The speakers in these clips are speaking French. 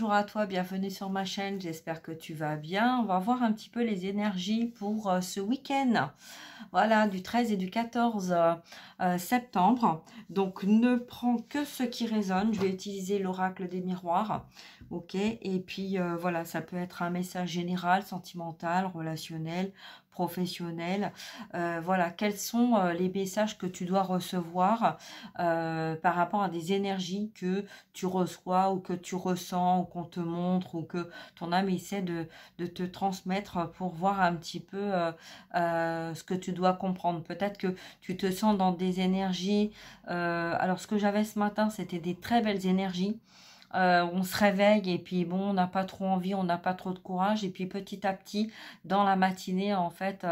Bonjour à toi, bienvenue sur ma chaîne, j'espère que tu vas bien. On va voir un petit peu les énergies pour ce week-end, voilà, du 13 et du 14 septembre. Donc ne prends que ce qui résonne, je vais utiliser l'oracle des miroirs, ok. Et puis voilà, ça peut être un message général, sentimental, relationnel, professionnel. Voilà, quels sont les messages que tu dois recevoir par rapport à des énergies que tu reçois ou que tu ressens ou qu'on te montre ou que ton âme essaie de te transmettre pour voir un petit peu ce que tu dois comprendre. Peut-être que tu te sens dans des énergies. Alors ce que j'avais ce matin, c'était des très belles énergies. On se réveille et puis bon, on n'a pas trop envie, on n'a pas trop de courage et puis petit à petit, dans la matinée, en fait,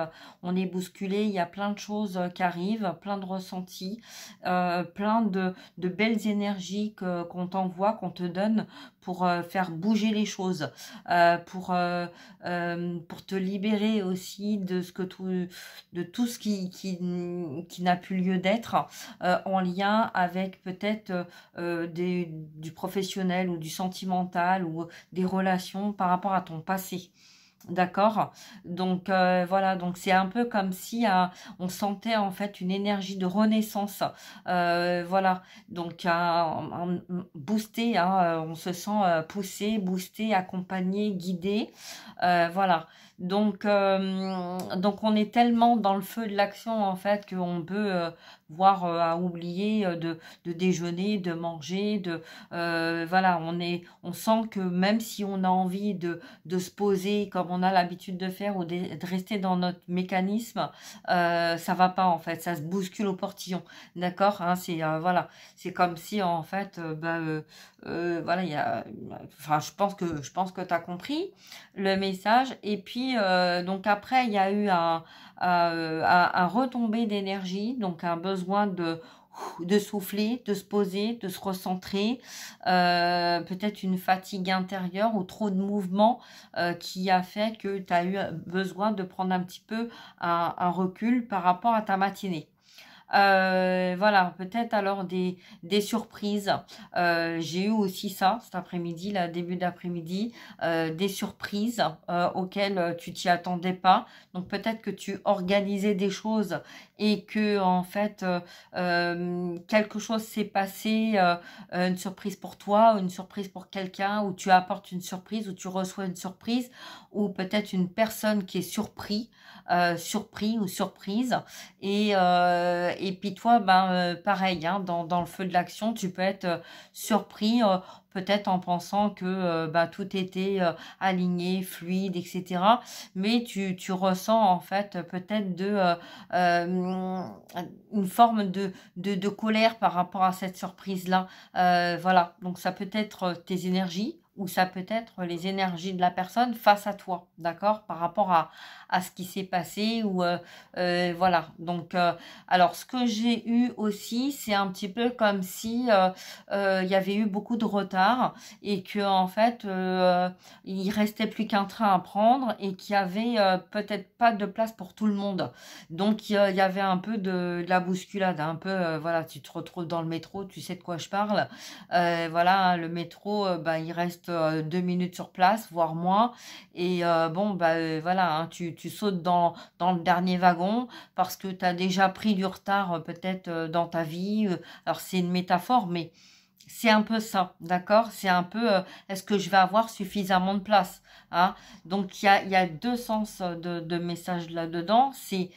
on est bousculé, il y a plein de choses qui arrivent, plein de ressentis, plein de belles énergies qu'on t'envoie, qu'on te donne pour faire bouger les choses, pour te libérer aussi de ce que de tout ce qui n'a plus lieu d'être, en lien avec peut-être du professionnel ou du sentimental ou des relations par rapport à ton passé. D'accord, donc voilà, donc c'est un peu comme si on sentait en fait une énergie de renaissance, voilà, donc boosté, hein, on se sent poussé, boosté, accompagné, guidé, voilà, donc on est tellement dans le feu de l'action en fait qu'on peut voir à oublier de déjeuner, de manger, voilà, on sent que même si on a envie de se poser comme on a l'habitude de faire ou de rester dans notre mécanisme, ça va pas en fait, ça se bouscule au portillon, d'accord, hein, c'est voilà, c'est comme si en fait, voilà, enfin, je pense que tu as compris le message. Et puis donc après il y a eu un retombé d'énergie, donc un besoin de souffler, de se poser, de se recentrer, peut-être une fatigue intérieure ou trop de mouvement qui a fait que tu as eu besoin de prendre un petit peu un recul par rapport à ta matinée. Voilà, peut-être alors des surprises. J'ai eu aussi ça cet après-midi, là, début d'après-midi, des surprises auxquelles tu t'y attendais pas. Donc peut-être que tu organisais des choses et que en fait quelque chose s'est passé, une surprise pour toi, une surprise pour quelqu'un, ou tu apportes une surprise, ou tu reçois une surprise, ou peut-être une personne qui est surpris ou surprise. Et puis toi, pareil, hein, dans le feu de l'action, tu peux être surpris, peut-être en pensant que tout était aligné, fluide, etc. Mais tu ressens en fait peut-être une forme de colère par rapport à cette surprise-là. Voilà, donc ça peut être tes énergies ou ça peut être les énergies de la personne face à toi, d'accord, par rapport à ce qui s'est passé ou voilà. Donc alors ce que j'ai eu aussi, c'est un petit peu comme si il y avait eu beaucoup de retard et que en fait il restait plus qu'un train à prendre et qu'il y avait peut-être pas de place pour tout le monde. Donc il y avait un peu de la bousculade, un peu voilà, tu te retrouves dans le métro, tu sais de quoi je parle. Voilà, hein, le métro, il reste 2 minutes sur place, voire moins. Et bon, voilà, hein, tu sautes dans le dernier wagon parce que tu as déjà pris du retard peut-être dans ta vie. Alors c'est une métaphore, mais c'est un peu ça, d'accord? C'est un peu, est-ce que je vais avoir suffisamment de place, hein? Donc, il y a deux sens de message là-dedans. C'est,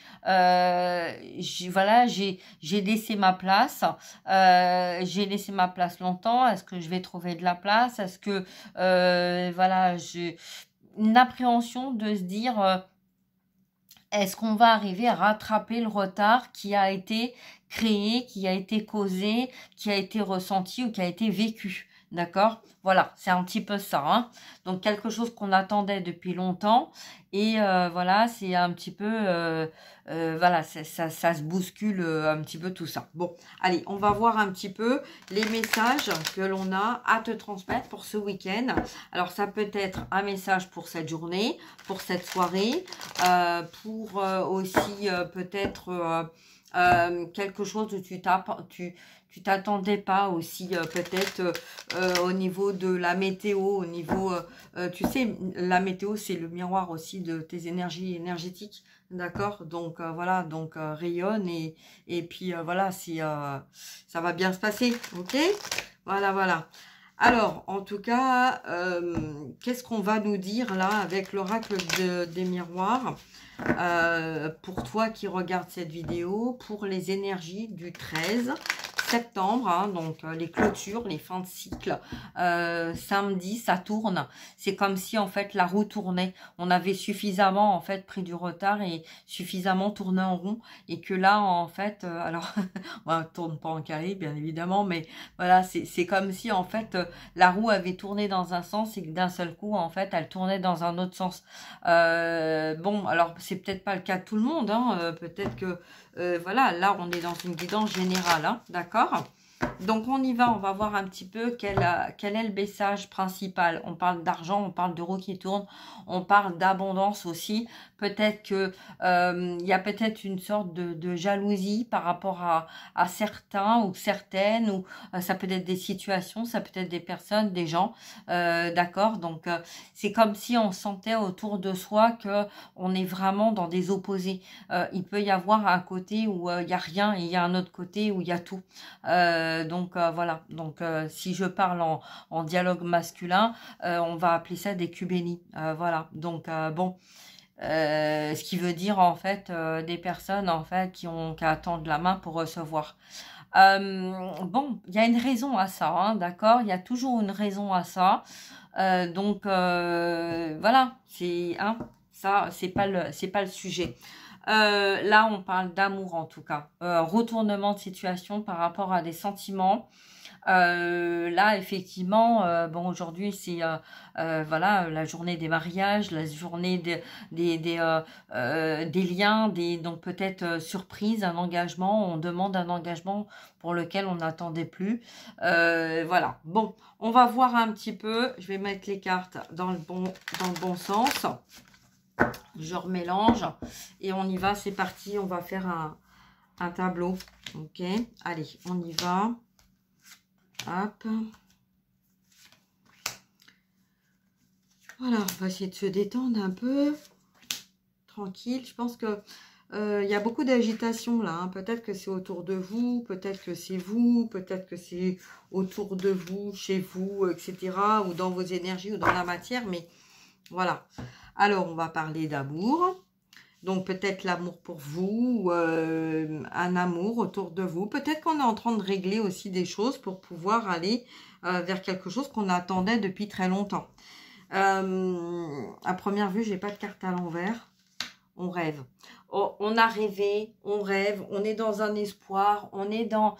voilà, j'ai laissé ma place. J'ai laissé ma place longtemps. Est-ce que je vais trouver de la place? Est-ce que, voilà, j'ai une appréhension de se dire... est-ce qu'on va arriver à rattraper le retard qui a été créé, qui a été causé, qui a été ressenti ou qui a été vécu? D'accord? Voilà, c'est un petit peu ça, hein. Donc quelque chose qu'on attendait depuis longtemps et voilà, c'est un petit peu, voilà, ça se bouscule un petit peu tout ça. Bon, allez, on va voir un petit peu les messages que l'on a à te transmettre pour ce week-end. Alors ça peut être un message pour cette journée, pour cette soirée, pour aussi peut-être quelque chose où tu tu t'attendais pas aussi, peut-être au niveau de la météo, au niveau, tu sais, la météo, c'est le miroir aussi de tes énergies énergétiques, d'accord? Donc, voilà, donc rayonne et puis, voilà, ça va bien se passer, ok? Voilà, voilà. Alors, en tout cas, qu'est-ce qu'on va nous dire là avec l'oracle des miroirs pour toi qui regarde cette vidéo, pour les énergies du 13 septembre, hein, donc les clôtures, les fins de cycle, samedi, ça tourne. C'est comme si en fait la roue tournait. On avait suffisamment en fait pris du retard et suffisamment tourné en rond. Et que là, en fait, alors, on ne tourne pas en carré, bien évidemment, mais voilà, c'est comme si en fait la roue avait tourné dans un sens et que d'un seul coup, en fait, elle tournait dans un autre sens. Bon, alors, c'est peut-être pas le cas de tout le monde, hein, peut-être que voilà, là, on est dans une guidance générale, hein, d'accord? Donc, on y va, on va voir un petit peu quel est le message principal. On parle d'argent, on parle d'euros qui tournent, on parle d'abondance aussi. Peut-être que il y a peut-être une sorte de jalousie par rapport à certains ou certaines, ou ça peut être des situations, ça peut être des personnes, des gens, d'accord? Donc, c'est comme si on sentait autour de soi que on est vraiment dans des opposés. Il peut y avoir un côté où il n'y a rien et il y a un autre côté où il y a tout. Donc voilà, donc si je parle en dialogue masculin, on va appeler ça des cubénis. Voilà, donc bon, ce qui veut dire en fait des personnes en fait qui ont qu'à attendre la main pour recevoir. Bon, il y a une raison à ça, hein, d'accord? Il y a toujours une raison à ça. Donc voilà, c'est hein, ça, c'est pas le sujet. Là, on parle d'amour en tout cas. Retournement de situation par rapport à des sentiments. Là, effectivement, bon, aujourd'hui, c'est voilà, la journée des mariages, la journée des liens, donc peut-être surprise, un engagement. On demande un engagement pour lequel on n'attendait plus. Voilà. Bon, on va voir un petit peu. Je vais mettre les cartes dans le bon sens. Je remélange et on y va, c'est parti, on va faire un tableau. Ok, allez, on y va. Hop. Voilà, on va essayer de se détendre un peu. Tranquille, je pense que il y a beaucoup d'agitation là. Hein. Peut-être que c'est autour de vous, peut-être que c'est vous, peut-être que c'est autour de vous, chez vous, etc. Ou dans vos énergies ou dans la matière, mais voilà. Alors, on va parler d'amour. Donc, peut-être l'amour pour vous, un amour autour de vous. Peut-être qu'on est en train de régler aussi des choses pour pouvoir aller vers quelque chose qu'on attendait depuis très longtemps. À première vue, j'ai pas de carte à l'envers. On rêve. On a rêvé, on rêve, on est dans un espoir, on est dans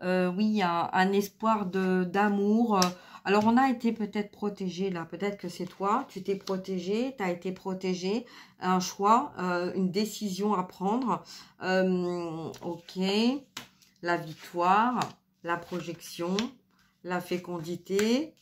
oui, un espoir d'amour. Alors, on a été peut-être protégé là. Peut-être que c'est toi. Tu t'es protégé. Tu as été protégé. Un choix, une décision à prendre. Ok. La victoire, la projection, la fécondité,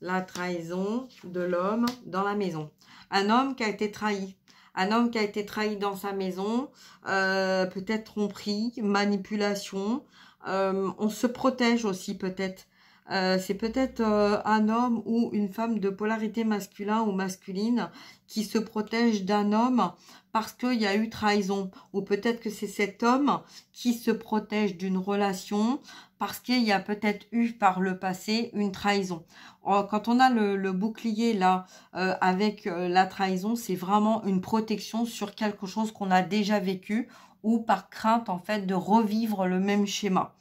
la trahison de l'homme dans la maison. Un homme qui a été trahi. Un homme qui a été trahi dans sa maison. Peut-être tromperie, manipulation. On se protège aussi peut-être. C'est peut-être un homme ou une femme de polarité masculin ou masculine qui se protège d'un homme parce qu'il y a eu trahison. Ou peut-être que c'est cet homme qui se protège d'une relation parce qu'il y a peut-être eu par le passé une trahison. Quand on a le bouclier là avec la trahison, c'est vraiment une protection sur quelque chose qu'on a déjà vécu ou par crainte en fait de revivre le même schéma.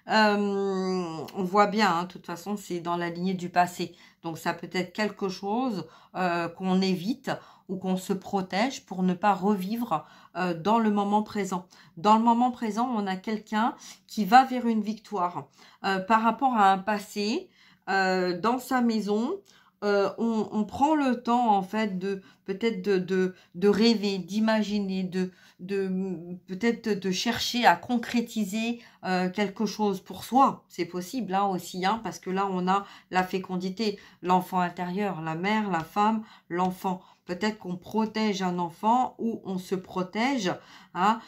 On voit bien, hein, de toute façon, c'est dans la lignée du passé. Donc, ça peut être quelque chose qu'on évite ou qu'on se protège pour ne pas revivre dans le moment présent. Dans le moment présent, on a quelqu'un qui va vers une victoire. Par rapport à un passé, dans sa maison, on prend le temps, en fait, peut-être de rêver, d'imaginer, peut-être de chercher à concrétiser quelque chose pour soi. C'est possible hein, aussi, hein, parce que là, on a la fécondité, l'enfant intérieur, la mère, la femme, l'enfant. Peut-être qu'on protège un enfant ou on se protège. Hein,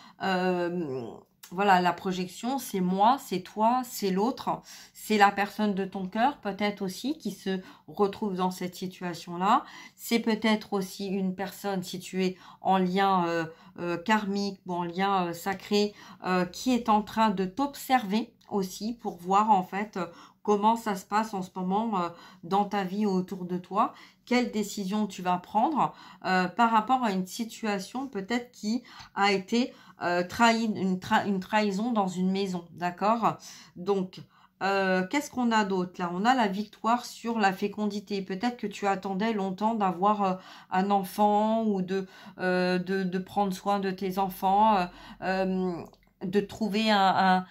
voilà, la projection, c'est moi, c'est toi, c'est l'autre, c'est la personne de ton cœur, peut-être aussi, qui se retrouve dans cette situation-là. C'est peut-être aussi une personne, si tu es en lien karmique ou en lien sacré, qui est en train de t'observer aussi pour voir en fait comment ça se passe en ce moment dans ta vie autour de toi, quelle décision tu vas prendre par rapport à une situation peut-être qui a été une trahison dans une maison, d'accord? Donc, qu'est-ce qu'on a d'autre là? On a la victoire sur la fécondité. Peut-être que tu attendais longtemps d'avoir un enfant ou de prendre soin de tes enfants, de trouver un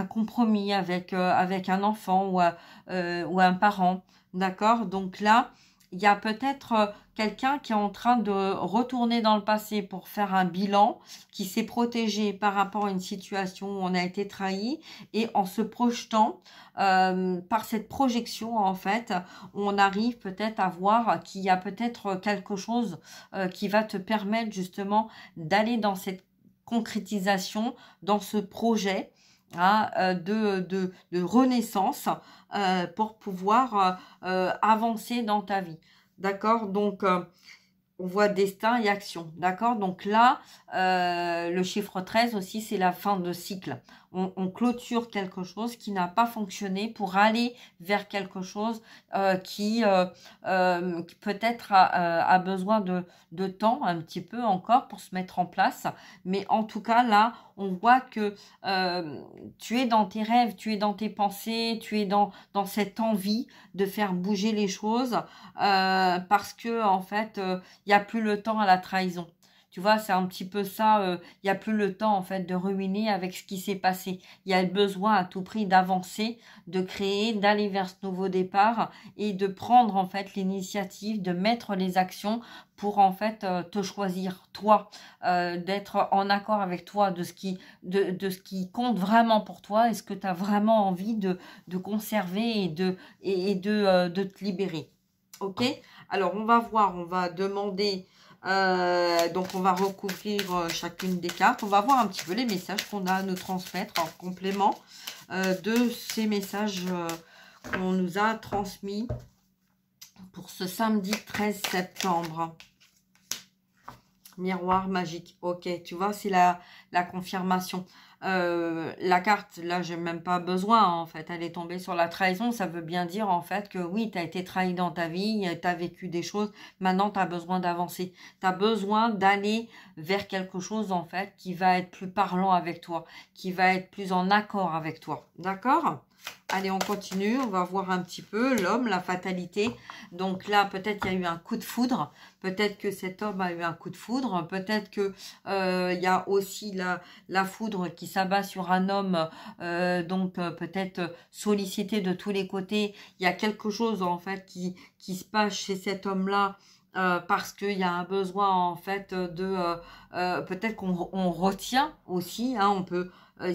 compromis avec un enfant ou un parent, d'accord? Donc là, il y a peut-être quelqu'un qui est en train de retourner dans le passé pour faire un bilan, qui s'est protégé par rapport à une situation où on a été trahi, et en se projetant, par cette projection en fait, on arrive peut-être à voir qu'il y a peut-être quelque chose qui va te permettre justement d'aller dans cette concrétisation, dans ce projet de renaissance pour pouvoir avancer dans ta vie. D'accord? Donc, on voit destin et action. D'accord? Donc là, le chiffre 13 aussi, c'est la fin de cycle. On clôture quelque chose qui n'a pas fonctionné pour aller vers quelque chose qui peut-être a besoin de temps, un petit peu encore, pour se mettre en place. Mais en tout cas, là, on voit que tu es dans tes rêves, tu es dans tes pensées, tu es dans cette envie de faire bouger les choses parce que, en fait, il n'y a plus le temps à la trahison. Tu vois, c'est un petit peu ça, il n'y a plus le temps en fait de ruiner avec ce qui s'est passé. Il y a besoin à tout prix d'avancer, de créer, d'aller vers ce nouveau départ et de prendre en fait l'initiative, de mettre les actions pour en fait te choisir toi, d'être en accord avec toi de ce qui compte vraiment pour toi et ce que tu as vraiment envie de conserver et de te libérer. Ok? Alors on va voir, on va demander... donc on va recouvrir chacune des cartes. On va voir un petit peu les messages qu'on a à nous transmettre en complément de ces messages qu'on nous a transmis pour ce samedi 13 septembre. Miroir magique. Ok, tu vois, c'est la confirmation. La carte, là, j'ai même pas besoin, en fait. Elle est tombée sur la trahison. Ça veut bien dire, en fait, que oui, tu as été trahi dans ta vie, tu as vécu des choses. Maintenant, tu as besoin d'avancer. Tu as besoin d'aller vers quelque chose, en fait, qui va être plus parlant avec toi, qui va être plus en accord avec toi. D'accord ? Allez, on continue. On va voir un petit peu l'homme, la fatalité. Donc là, peut-être il y a eu un coup de foudre. Peut-être que cet homme a eu un coup de foudre. Peut-être que il y a aussi la foudre qui s'abat sur un homme. Donc peut-être sollicité de tous les côtés. Il y a quelque chose en fait qui se passe chez cet homme-là. Parce qu'il y a un besoin en fait de peut-être qu'on retient aussi, hein,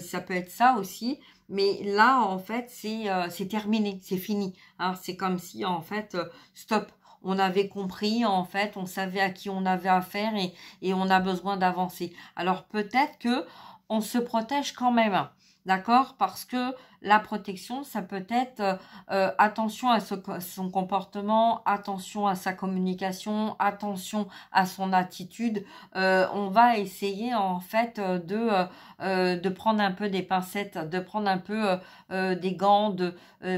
ça peut être ça aussi, mais là en fait c'est terminé, c'est fini, hein, c'est comme si en fait stop, on avait compris, en fait on savait à qui on avait affaire et on a besoin d'avancer. Alors peut-être que on se protège quand même. D'accord? Parce que la protection, ça peut être attention à son comportement, attention à sa communication, attention à son attitude. On va essayer en fait de prendre un peu des pincettes, de prendre un peu des gants,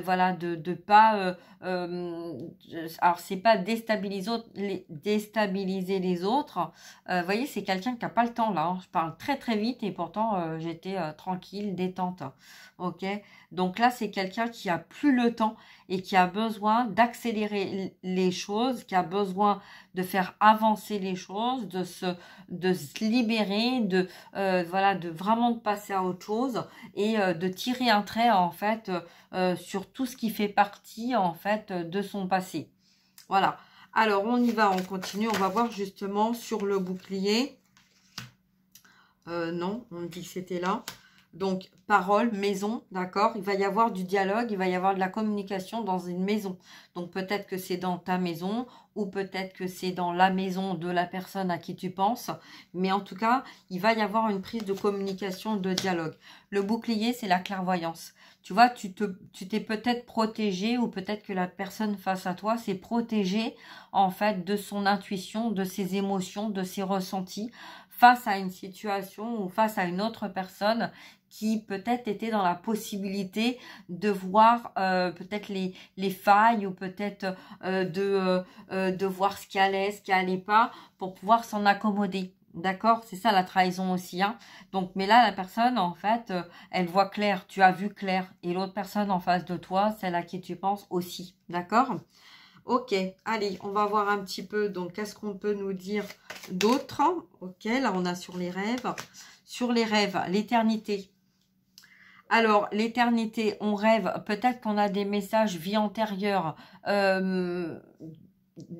voilà, de pas... alors, c'est pas déstabiliser les autres. Vous voyez, c'est quelqu'un qui n'a pas le temps là. Hein. Je parle très très vite et pourtant j'étais tranquille, détente. Ok, donc là c'est quelqu'un qui a plus le temps et qui a besoin d'accélérer les choses, qui a besoin de faire avancer les choses, de se libérer, voilà, de vraiment de passer à autre chose et de tirer un trait en fait sur tout ce qui fait partie en fait de son passé. Voilà. Alors on y va, on continue, on va voir justement sur le bouclier. Non, on me dit que c'était là. Donc, parole, maison, d'accord? Il va y avoir du dialogue, il va y avoir de la communication dans une maison. Donc, peut-être que c'est dans ta maison ou peut-être que c'est dans la maison de la personne à qui tu penses. Mais en tout cas, il va y avoir une prise de communication, de dialogue. Le bouclier, c'est la clairvoyance. Tu vois, tu t'es peut-être protégé ou peut-être que la personne face à toi s'est protégée en fait de son intuition, de ses émotions, de ses ressentis face à une situation ou face à une autre personne qui peut-être était dans la possibilité de voir peut-être les failles ou peut-être de voir ce qui allait, ce qui allait pas pour pouvoir s'en accommoder. D'accord? C'est ça la trahison aussi, hein. Donc, mais là, la personne, en fait, elle voit clair, tu as vu clair. Et l'autre personne en face de toi, celle à qui tu penses aussi. D'accord? Ok, allez, on va voir un petit peu, donc, qu'est-ce qu'on peut nous dire d'autre? Ok, là, on a sur les rêves. Sur les rêves, l'éternité. Alors, l'éternité, on rêve, peut-être qu'on a des messages vie antérieure,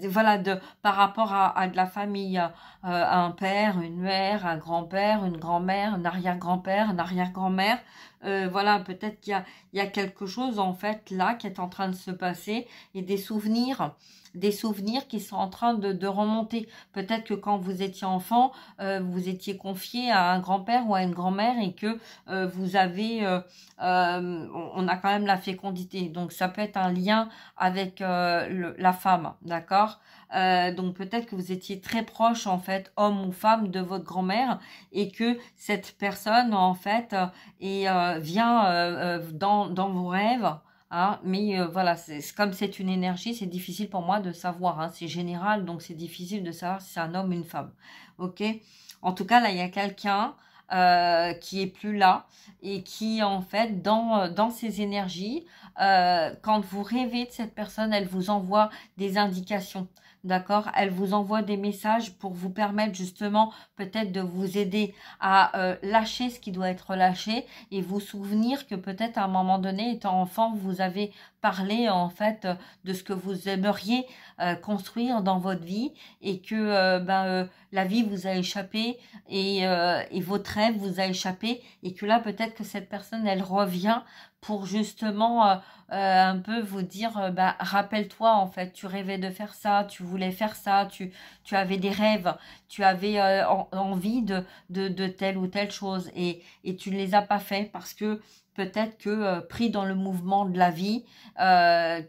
voilà, par rapport à de la famille, à un père, une mère, un grand-père, une grand-mère, un arrière-grand-père, une arrière-grand-mère. Voilà, peut-être il y a quelque chose en fait là qui est en train de se passer et des souvenirs qui sont en train de remonter. Peut-être que quand vous étiez enfant, vous étiez confié à un grand-père ou à une grand-mère et que vous avez, on a quand même la fécondité. Donc ça peut être un lien avec la femme, d'accord? Donc peut-être que vous étiez très proche en fait, homme ou femme, de votre grand-mère et que cette personne en fait vient dans vos rêves. Hein, mais voilà, comme c'est une énergie, c'est difficile pour moi de savoir. Hein, c'est général, donc c'est difficile de savoir si c'est un homme ou une femme. Ok. En tout cas, là, il y a quelqu'un qui est plus là et qui en fait dans ces énergies, quand vous rêvez de cette personne, elle vous envoie des indications. D'accord, elle vous envoie des messages pour vous permettre justement peut-être de vous aider à lâcher ce qui doit être lâché et vous souvenir que peut-être à un moment donné, étant enfant, vous avez parlé en fait de ce que vous aimeriez construire dans votre vie et que la vie vous a échappé et votre rêve vous a échappé et que là peut-être que cette personne elle revient pour justement un peu vous dire rappelle-toi en fait tu rêvais de faire ça, tu voulais faire ça, tu avais des rêves, tu avais envie de telle ou telle chose et tu ne les as pas fait parce que peut-être que pris dans le mouvement de la vie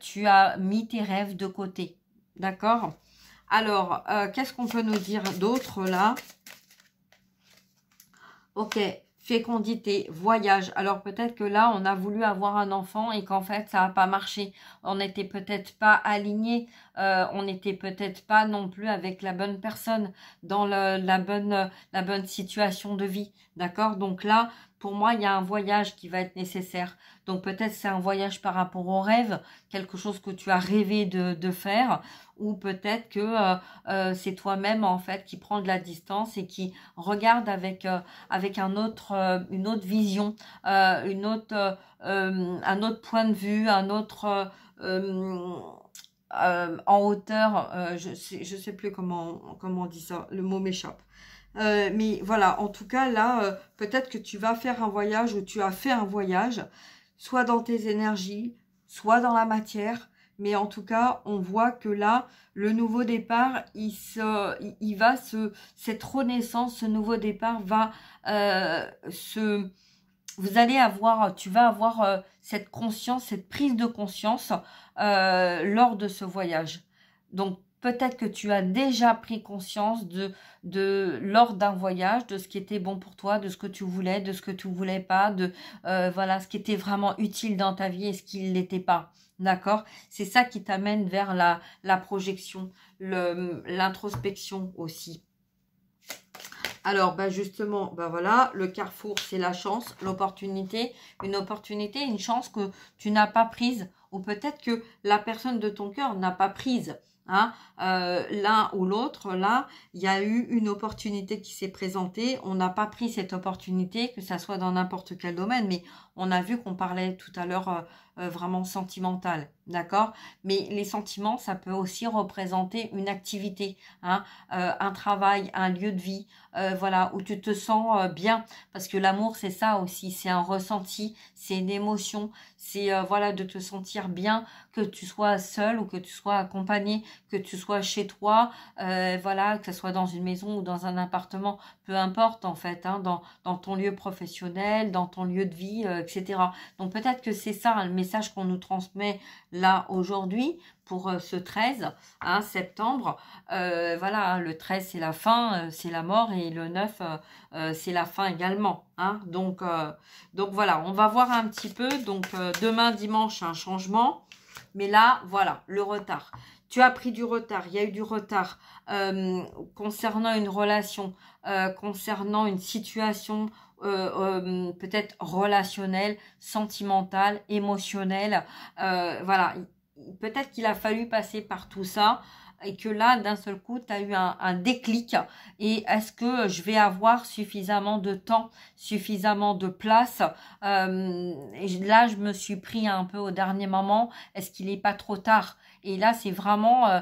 tu as mis tes rêves de côté. D'accord? Alors, qu'est-ce qu'on peut nous dire d'autre là? Ok, fécondité, voyage. Alors peut-être que là, on a voulu avoir un enfant et qu'en fait, ça n'a pas marché. On n'était peut-être pas aligné. On n'était peut-être pas non plus avec la bonne personne dans la bonne situation de vie. D'accord? Donc là, pour moi, il y a un voyage qui va être nécessaire. Donc peut-être c'est un voyage par rapport au rêve, quelque chose que tu as rêvé de faire, ou peut-être que c'est toi-même en fait qui prend de la distance et qui regarde avec une autre vision, un autre point de vue, un autre en hauteur. Je sais plus comment on dit ça. Le mot m'échappe. Mais voilà, en tout cas, là, peut-être que tu vas faire un voyage ou tu as fait un voyage, soit dans tes énergies, soit dans la matière. Mais en tout cas, on voit que là, le nouveau départ, cette renaissance, ce nouveau départ va tu vas avoir cette conscience, cette prise de conscience lors de ce voyage. Donc, peut-être que tu as déjà pris conscience lors d'un voyage, de ce qui était bon pour toi, de ce que tu voulais, de ce que tu voulais pas, voilà, ce qui était vraiment utile dans ta vie et ce qui ne l'était pas. D'accord? C'est ça qui t'amène vers la projection, l'introspection aussi. Alors, justement, voilà, le carrefour, c'est la chance, l'opportunité, une chance que tu n'as pas prise, ou peut-être que la personne de ton cœur n'a pas prise. Hein, l'un ou l'autre, là, il y a eu une opportunité qui s'est présentée. On n'a pas pris cette opportunité, que ça soit dans n'importe quel domaine, mais On a vu qu'on parlait tout à l'heure vraiment sentimental, d'accord? Mais les sentiments, ça peut aussi représenter une activité, hein, un travail, un lieu de vie, voilà, où tu te sens bien. Parce que l'amour, c'est ça aussi, c'est un ressenti, c'est une émotion, c'est voilà, de te sentir bien, que tu sois seul ou que tu sois accompagné, que tu sois chez toi, voilà, que ce soit dans une maison ou dans un appartement, peu importe en fait, hein, dans ton lieu professionnel, dans ton lieu de vie, etc. Donc peut-être que c'est ça, hein, le message qu'on nous transmet là aujourd'hui pour ce 13 hein, septembre. Voilà, hein, le 13 c'est la fin, c'est la mort, et le 9 c'est la fin également. Hein. Donc voilà, on va voir un petit peu. Donc demain dimanche, un changement. Mais là, voilà, le retard. Tu as pris du retard, il y a eu du retard concernant une relation, concernant une situation peut-être relationnelle, sentimentale, émotionnelle. Voilà, peut-être qu'il a fallu passer par tout ça et que là, d'un seul coup, tu as eu un déclic. Et est-ce que je vais avoir suffisamment de temps, suffisamment de place et là, je me suis pris un peu au dernier moment. Est-ce qu'il n'est pas trop tard? Et là, c'est vraiment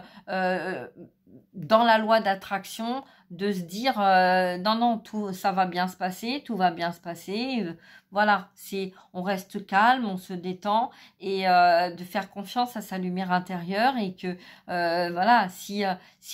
dans la loi d'attraction de se dire non, non, tout ça va bien se passer, tout va bien se passer. Voilà, on reste calme, on se détend et de faire confiance à sa lumière intérieure et que voilà, si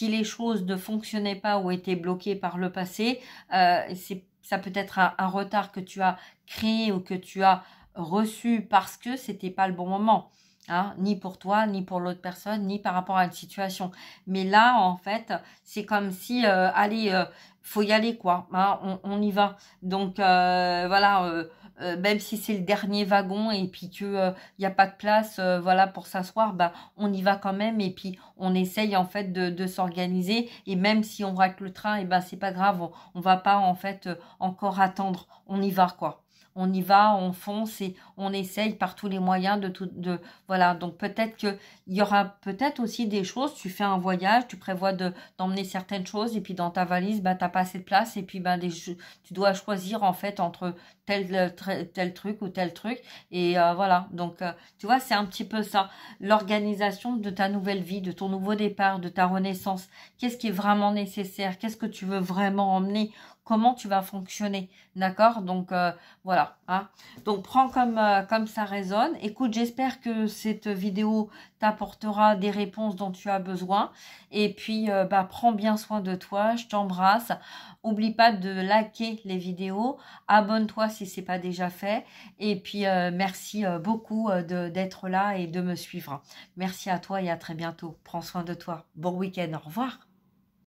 les choses ne fonctionnaient pas ou étaient bloquées par le passé, ça peut être un retard que tu as créé ou que tu as reçu parce que c'était pas le bon moment. Hein, ni pour toi, ni pour l'autre personne, ni par rapport à une situation. Mais là, en fait, c'est comme si, allez, faut y aller, quoi. Hein, on y va. Donc, voilà, même si c'est le dernier wagon et puis que y a pas de place, voilà, pour s'asseoir, bah, on y va quand même et puis on essaye, en fait, de s'organiser. Et même si on rate le train, et ben, c'est pas grave, on va pas, en fait, encore attendre. On y va, quoi. On y va, on fonce et on essaye par tous les moyens voilà. Donc peut-être que il y aura peut-être aussi des choses. Tu fais un voyage, tu prévois d'emmener certaines choses et puis dans ta valise, bah t'as pas assez de place et puis ben tu dois choisir en fait entre tel truc ou tel truc et voilà. Donc tu vois, c'est un petit peu ça, l'organisation de ta nouvelle vie, de ton nouveau départ, de ta renaissance. Qu'est-ce qui est vraiment nécessaire? Qu'est-ce que tu veux vraiment emmener? Comment tu vas fonctionner, d'accord? Donc voilà, hein. Donc prends comme ça résonne. Écoute, j'espère que cette vidéo t'apportera des réponses dont tu as besoin. Et puis, bah, prends bien soin de toi. Je t'embrasse. Oublie pas de liker les vidéos. Abonne-toi si c'est pas déjà fait. Et puis, merci beaucoup d'être là et de me suivre. Merci à toi et à très bientôt. Prends soin de toi. Bon week-end. Au revoir.